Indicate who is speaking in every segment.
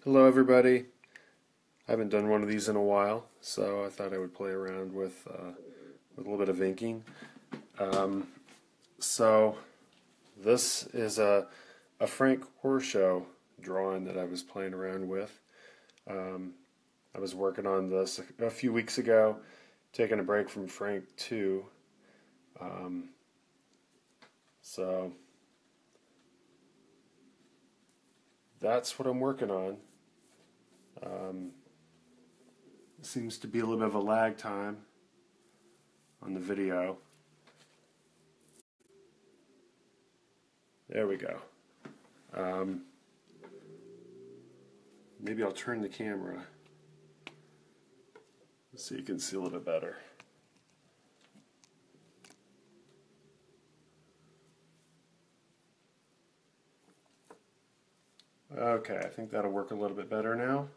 Speaker 1: Hello everybody. I haven't done one of these in a while, so I thought I would play around with a little bit of inking. Um, so this is a Frank Horshow drawing that I was playing around with. Um, I was working on this a few weeks ago, taking a break from Frank too. Um, so that's what I'm working on. Um, Seems to be a little bit of a lag time on the video. There we go. Um, Maybe I'll turn the camera so you can see a little bit better. Okay, I think that'll work a little bit better now.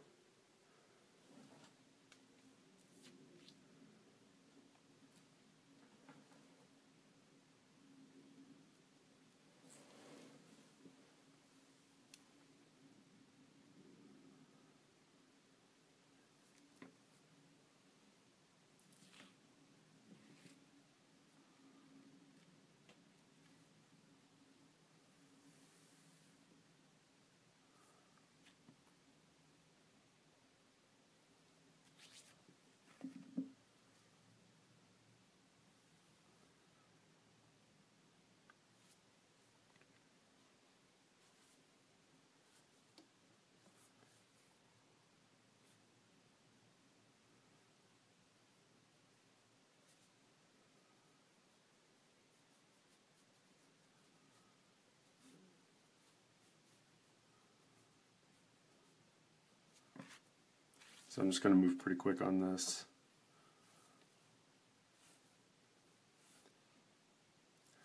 Speaker 1: So I'm just going to move pretty quick on this.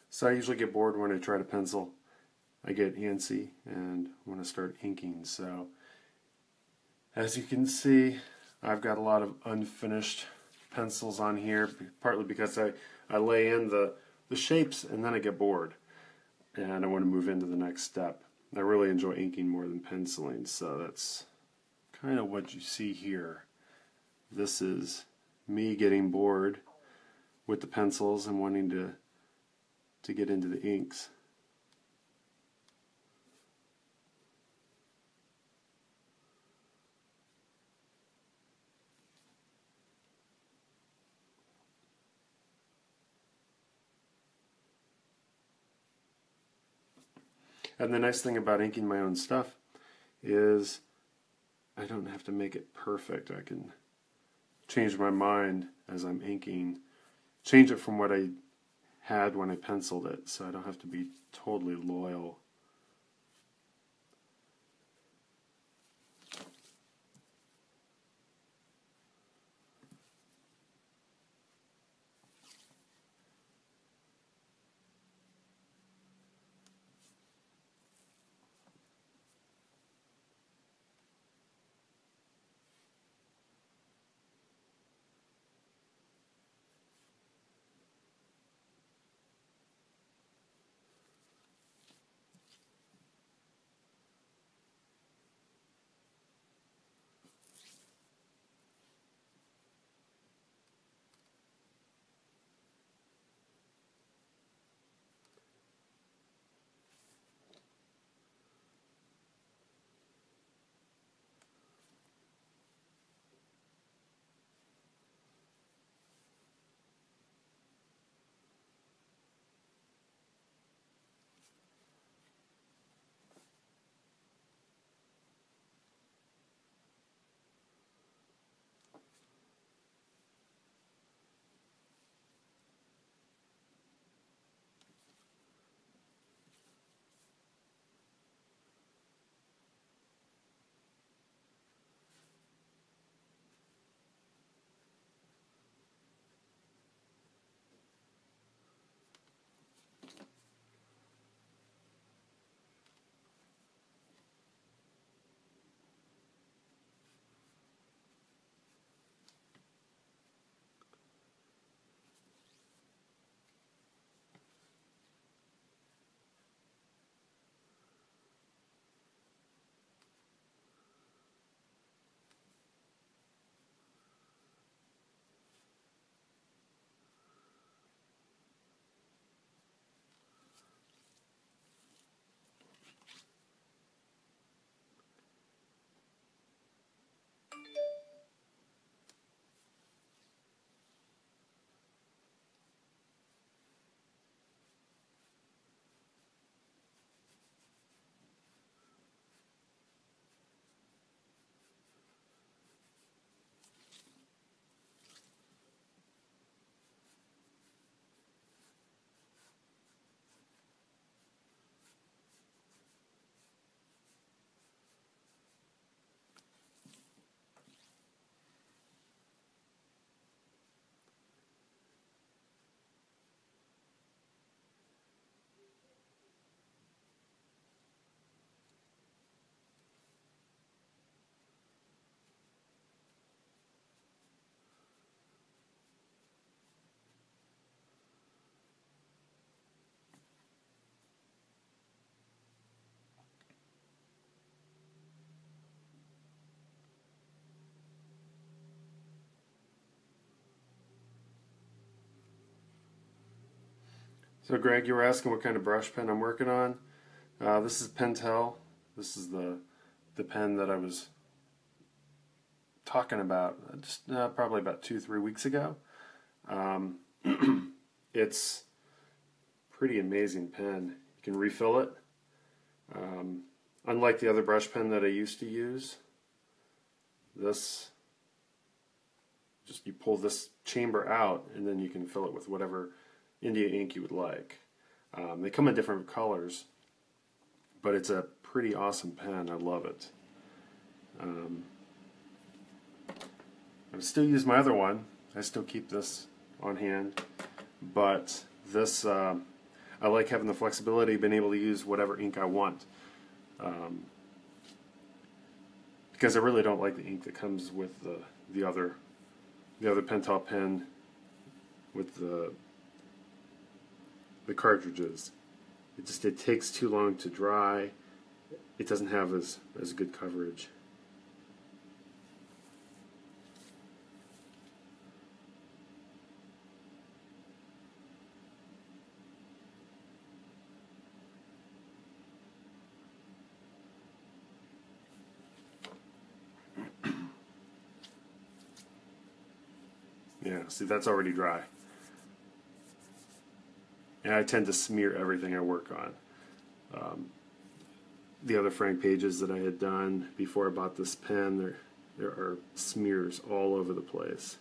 Speaker 1: So I usually get bored when I try to pencil. I get antsy and want to start inking. So as you can see, I've got a lot of unfinished pencils on here, partly because I lay in the shapes and then I get bored and I want to move into the next step. I really enjoy inking more than penciling, so that's kind of what you see here. This is me getting bored with the pencils and wanting to get into the inks. And the nice thing about inking my own stuff is I don't have to make it perfect. I can change my mind as I'm inking, change it from what I had when I penciled it, so I don't have to be totally loyal. So Greg, you were asking what kind of brush pen I'm working on. This is Pentel. This is the pen that I was talking about just probably about 2-3 weeks ago. It's pretty amazing pen. You can refill it. Unlike the other brush pen that I used to use, this just you pull this chamber out and then you can fill it with whatever India ink you would like. They come in different colors, but it's a pretty awesome pen. I love it. I still use my other one. I still keep this on hand, but this I like having the flexibility of being able to use whatever ink I want, because I really don't like the ink that comes with the other Pentel pen with the cartridges. It takes too long to dry. It doesn't have as good coverage. Yeah, see, that's already dry. And I tend to smear everything I work on. The other Frank pages that I had done before I bought this pen, there are smears all over the place.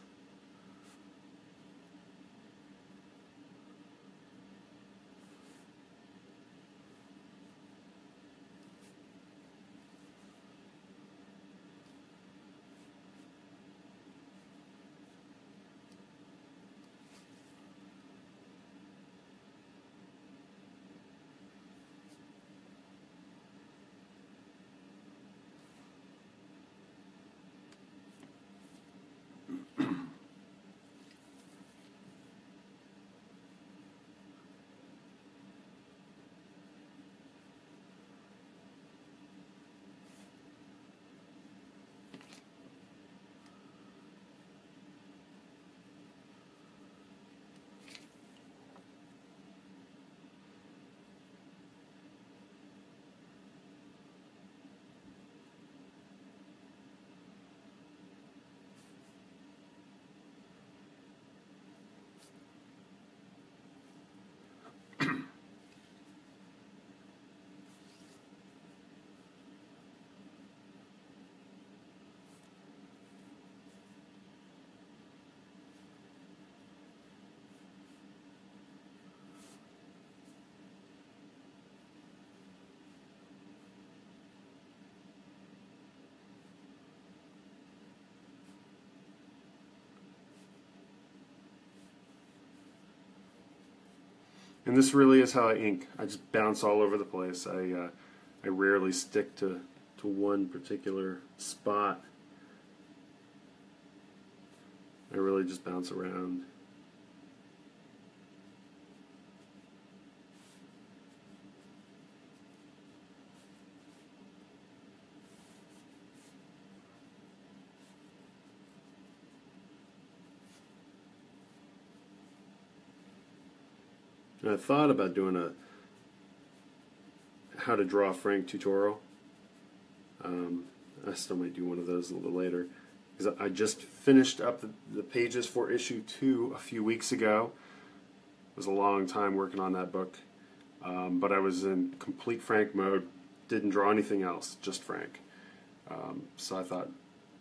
Speaker 1: And this really is how I ink. I just bounce all over the place. I rarely stick to one particular spot. I really just bounce around. And I thought about doing a how to draw Frank tutorial. I still might do one of those a little bit later, because I just finished up the pages for issue 2 a few weeks ago. It was a long time working on that book, but I was in complete Frank mode, didn't draw anything else, just Frank. So I thought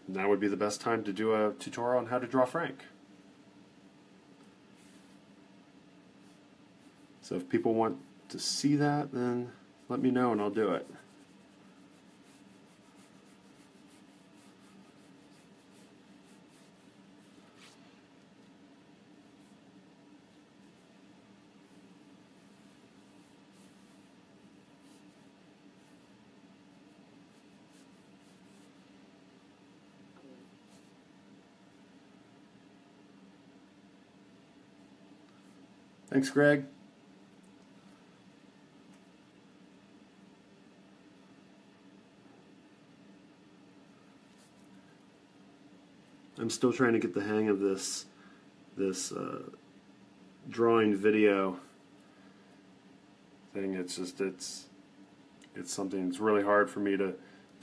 Speaker 1: now would be the best time to do a tutorial on how to draw Frank. So if people want to see that, then let me know and I'll do it. Thanks, Greg. I'm still trying to get the hang of this drawing video. thing. It's just it's something that's really hard for me to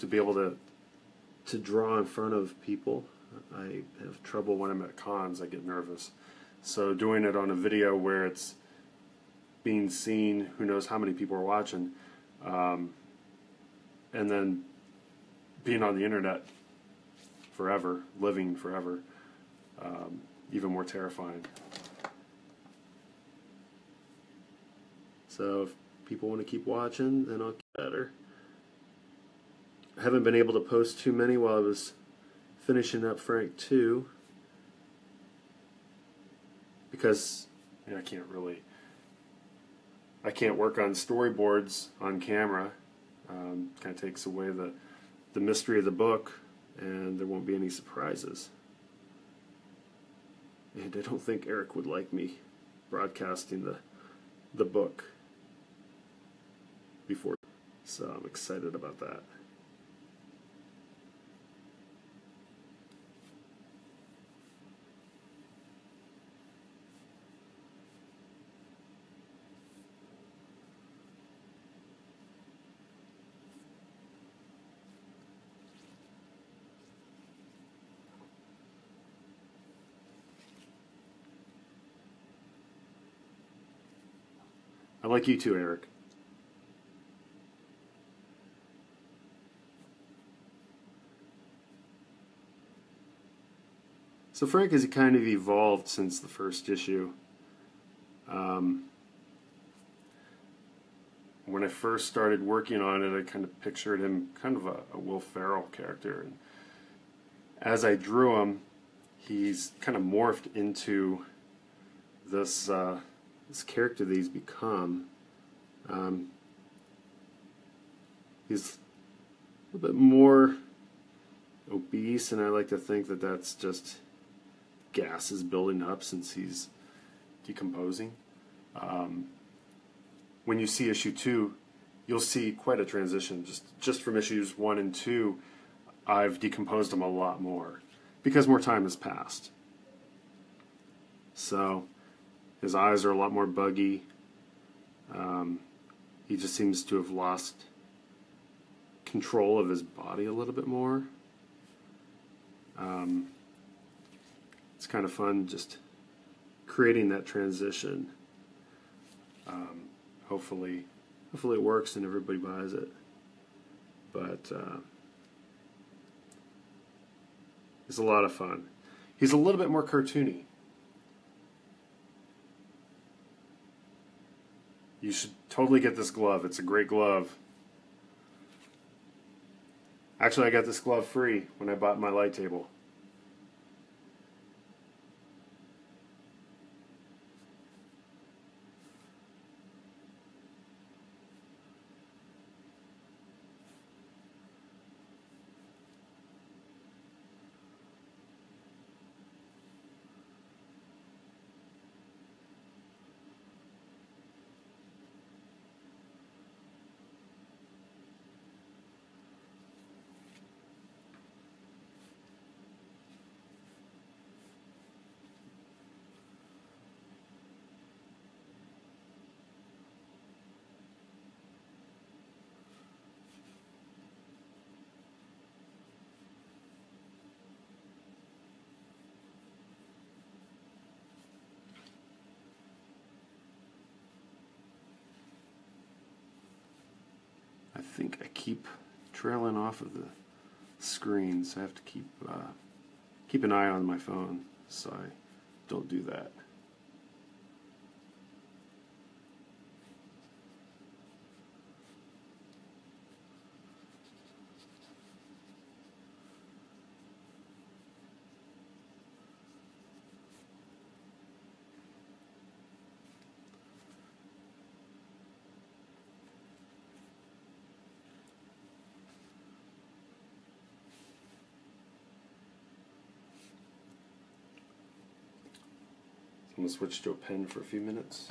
Speaker 1: be able to draw in front of people. I have trouble when I'm at cons. I get nervous. So doing it on a video where it's being seen, who knows how many people are watching, and then being on the internet forever, living forever, even more terrifying. So if people want to keep watching, then I'll get better. I haven't been able to post too many while I was finishing up Frank 2 because I can't work on storyboards on camera. Kind of takes away the mystery of the book, and there won't be any surprises. And I don't think Eric would like me broadcasting the book before, so I'm excited about that. I like you too, Eric. So Frank has kind of evolved since the first issue. When I first started working on it, I kind of pictured him kind of a Will Ferrell character. And as I drew him, he's kind of morphed into this character that he's become. He's a little bit more obese, and I like to think that that's just gas is building up since he's decomposing. When you see issue 2, you'll see quite a transition. Just from issues 1 and 2, I've decomposed him a lot more because more time has passed. So his eyes are a lot more buggy. He just seems to have lost control of his body a little bit more. It's kind of fun just creating that transition. Hopefully it works and everybody buys it. But it's a lot of fun. He's a little bit more cartoony. You should totally get this glove. It's a great glove. Actually, I got this glove free when I bought my light table. I think I keep trailing off of the screen, so I have to keep an eye on my phone so I don't do that. I'm going to switch to a pen for a few minutes.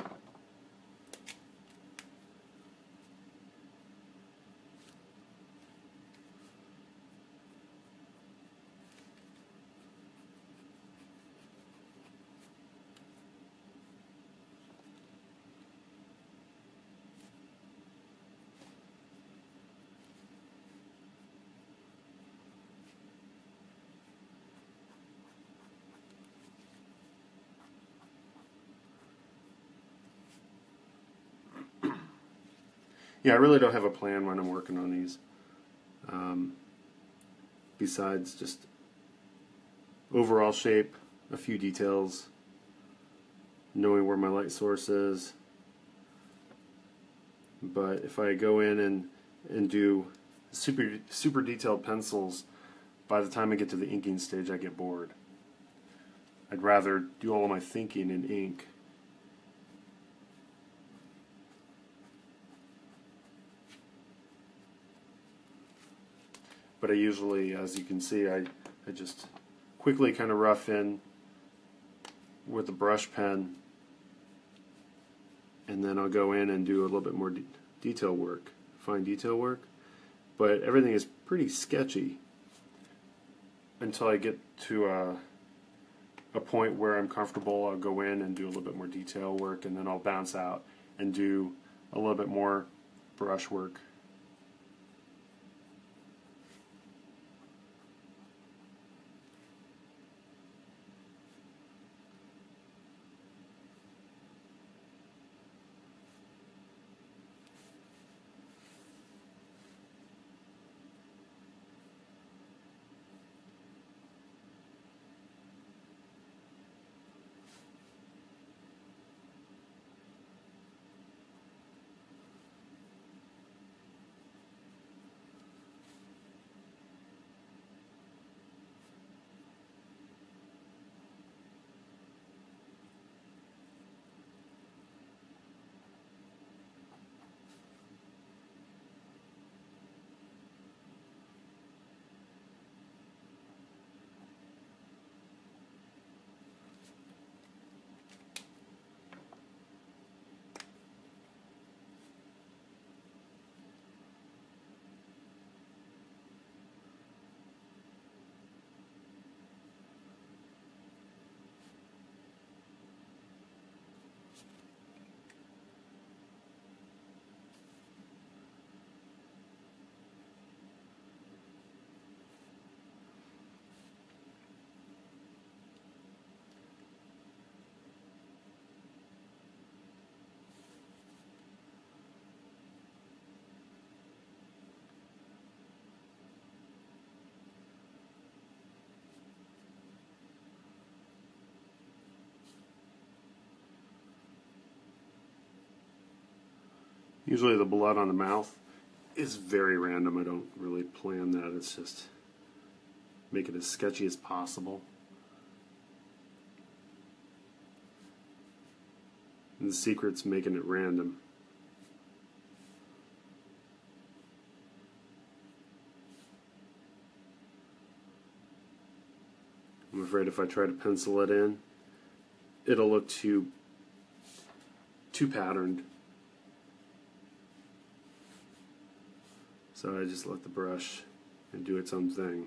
Speaker 1: yeah, I really don't have a plan when I'm working on these. Besides just overall shape, a few details, knowing where my light source is. But if I go in and do super detailed pencils, by the time I get to the inking stage, I get bored. I'd rather do all of my thinking in ink. But I usually, as you can see, I just quickly kind of rough in with the brush pen, and then I'll go in and do a little bit more detail work, fine detail work. But everything is pretty sketchy until I get to a point where I'm comfortable. I'll go in and do a little bit more detail work, and then I'll bounce out and do a little bit more brush work. Usually the blood on the mouth is very random. I don't really plan that. It's just make it as sketchy as possible. And the secret's making it random. I'm afraid if I try to pencil it in, it'll look too patterned. So I just let the brush and do its own thing.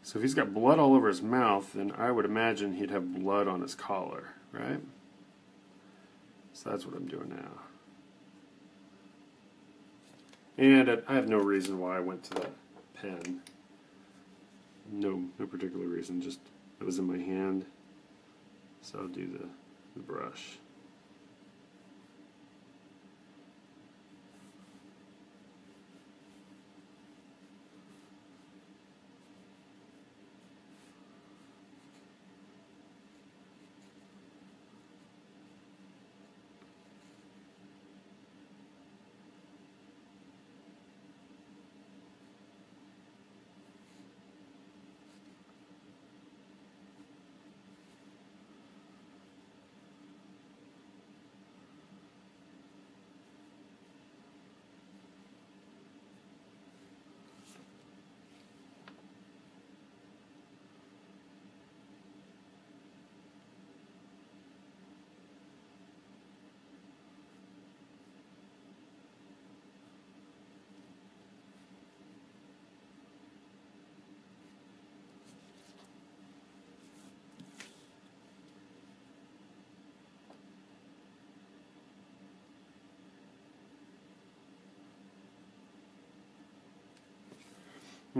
Speaker 1: So if he's got blood all over his mouth, then I would imagine he'd have blood on his collar, right? So that's what I'm doing now. And I have no reason why I went to that pen. No particular reason, just it was in my hand. So I'll do the brush.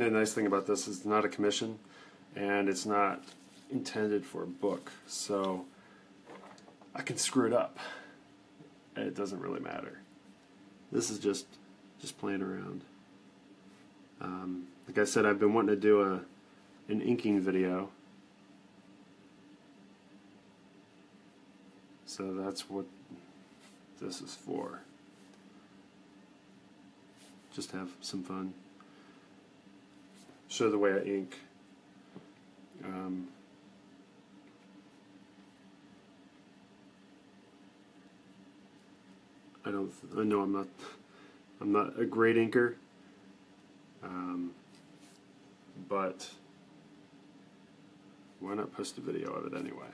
Speaker 1: And the nice thing about this is it's not a commission, and it's not intended for a book, so I can screw it up. It doesn't really matter. This is just playing around. Like I said, I've been wanting to do an inking video, so that's what this is for. Just have some fun. Show the way I ink. I know I'm not a great inker, but why not post a video of it anyway?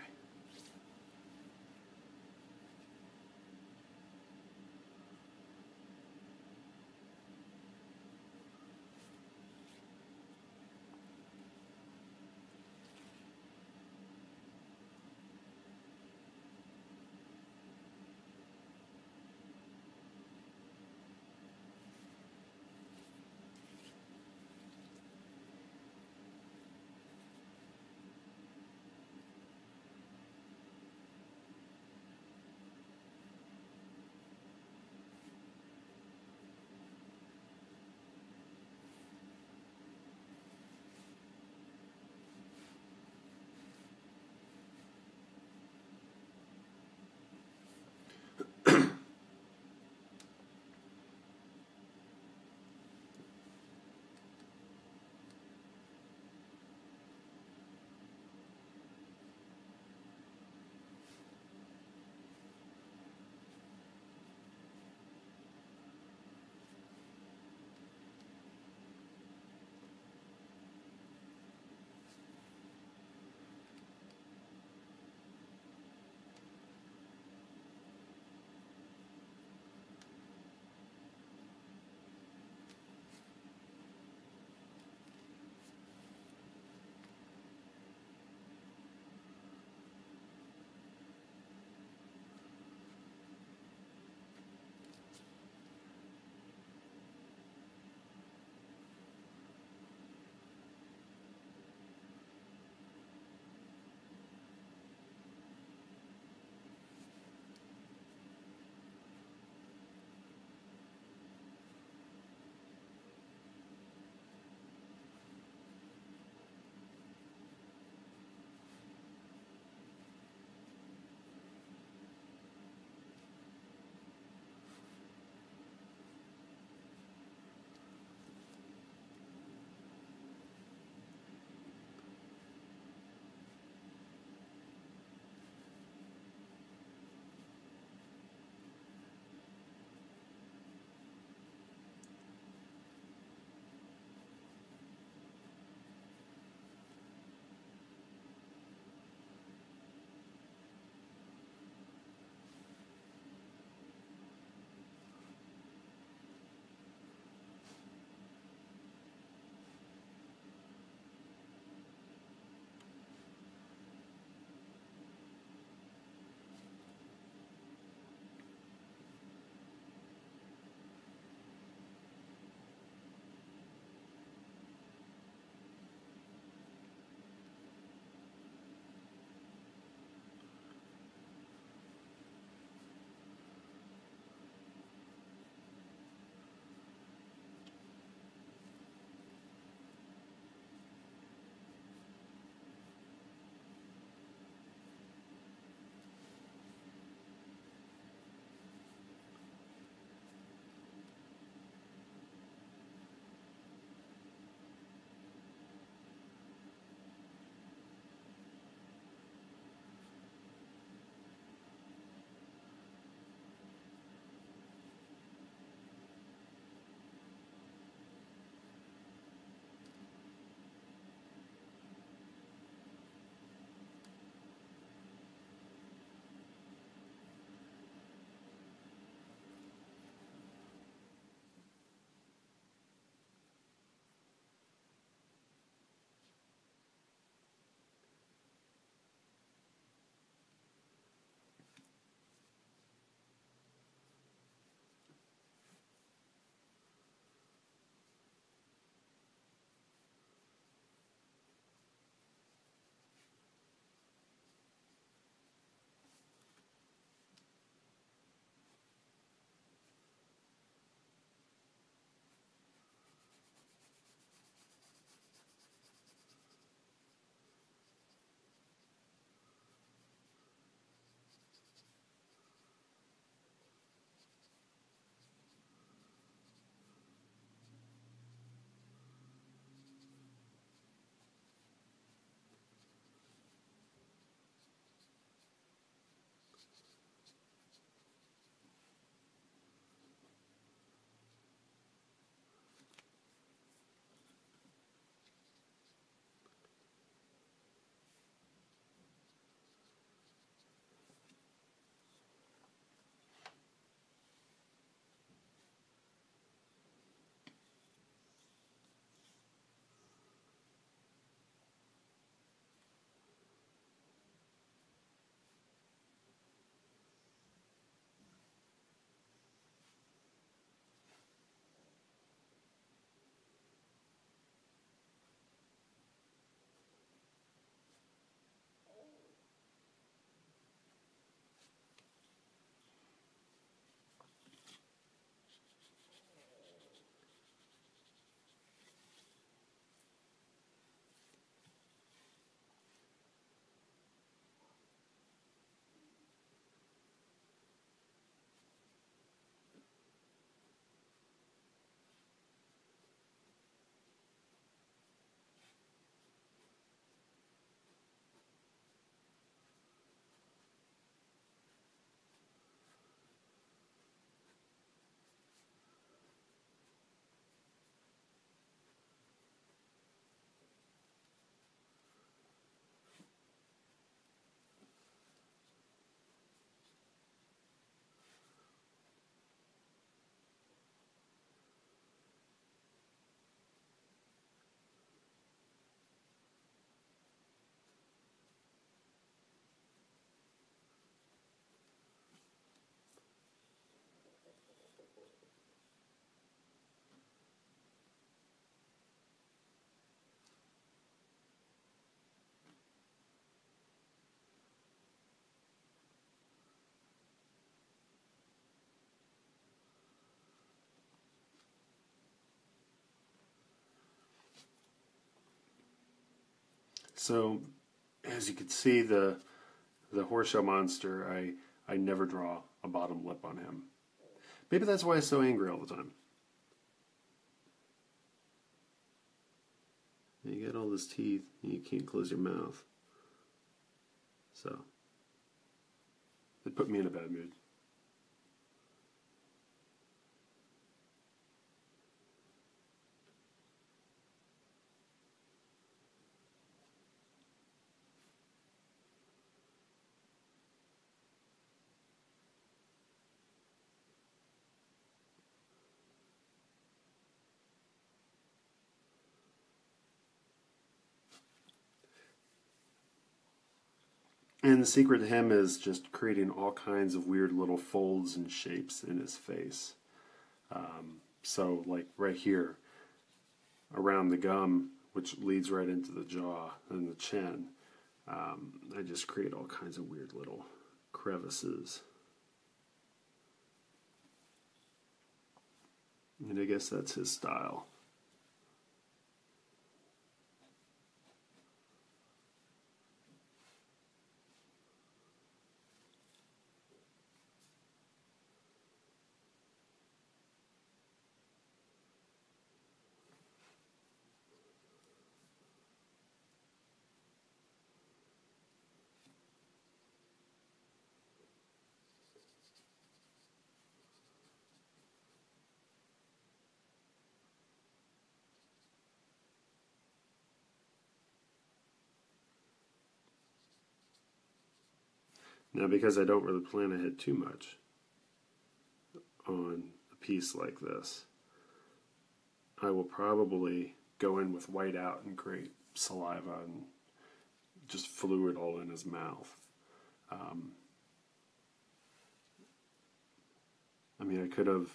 Speaker 1: So, as you can see, the Horse-Show Monster, I never draw a bottom lip on him. Maybe that's why he's so angry all the time. You got all those teeth, and you can't close your mouth. So, it put me in a bad mood. And the secret to him is just creating all kinds of weird little folds and shapes in his face. So like right here, around the gum, which leads right into the jaw and the chin, I just create all kinds of weird little crevices. And I guess that's his style. Now, because I don't really plan ahead too much on a piece like this, I will probably go in with white out and create saliva and just fluid all in his mouth. I mean, I could have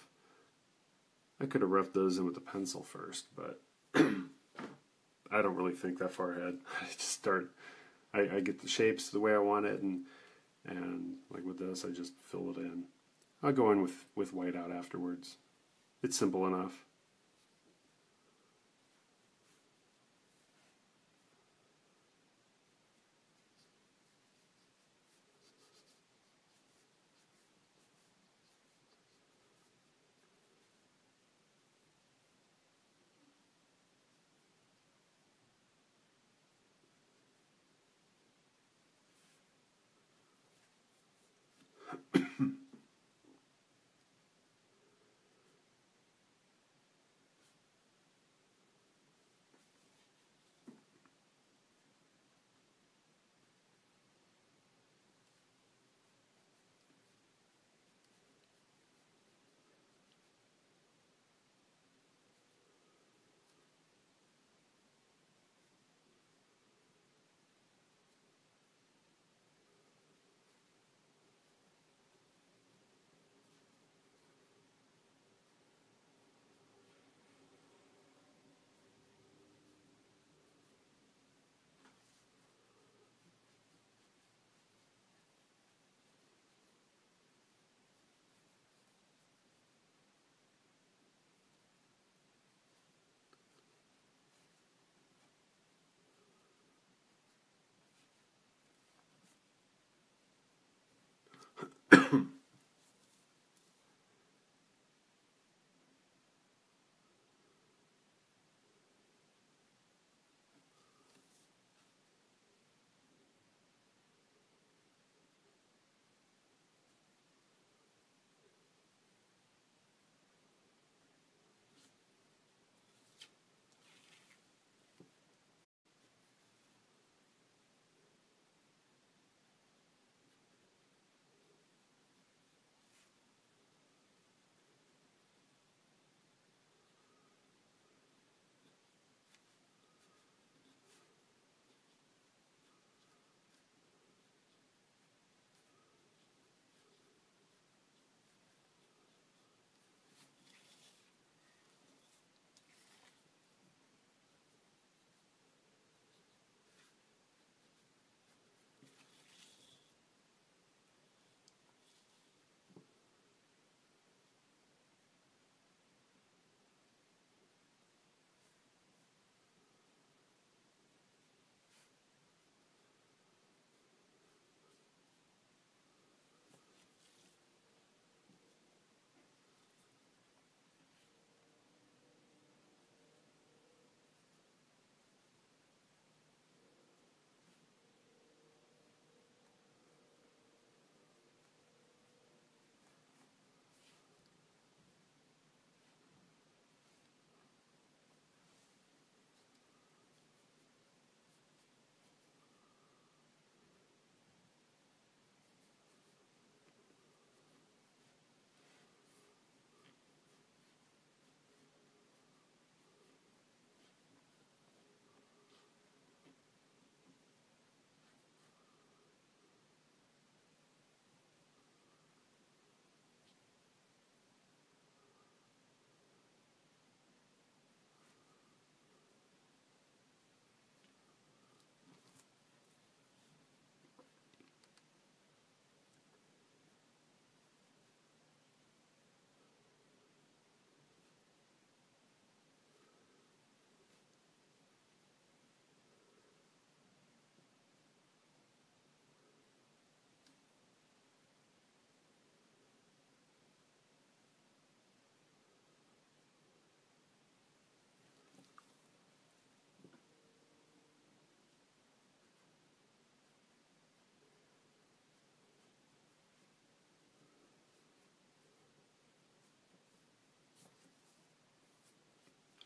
Speaker 1: roughed those in with a pencil first, but I don't really think that far ahead. I just start. I get the shapes the way I want it, and like with this, I just fill it in. I'll go in with white out afterwards. It's simple enough.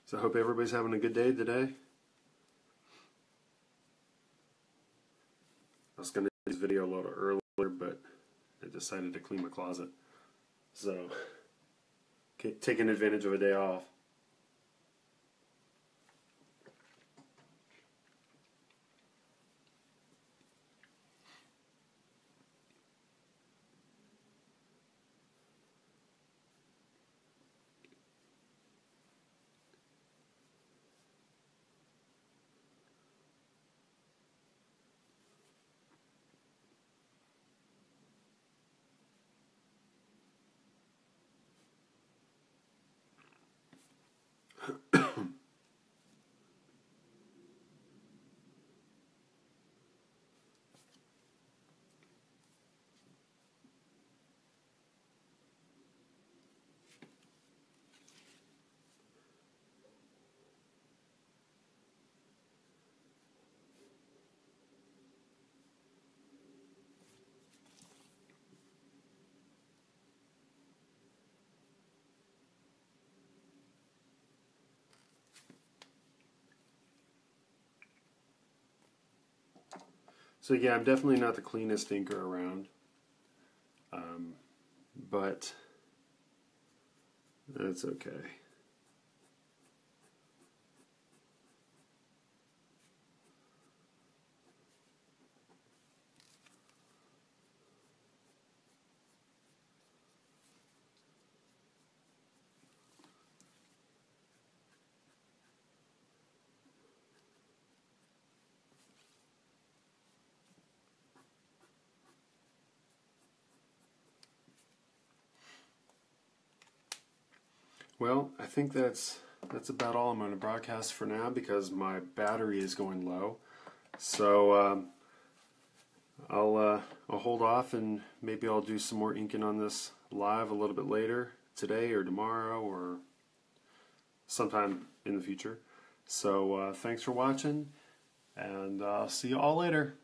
Speaker 1: So I hope everybody's having a good day today. I was going to do this video a little earlier, but I decided to clean my closet. So, taking advantage of a day off. So yeah, I'm definitely not the cleanest inker around, but that's okay. Well, I think that's about all I'm going to broadcast for now because my battery is going low. So I'll hold off and maybe I'll do some more inking on this live a little bit later today or tomorrow or sometime in the future. So thanks for watching, and I'll see you all later.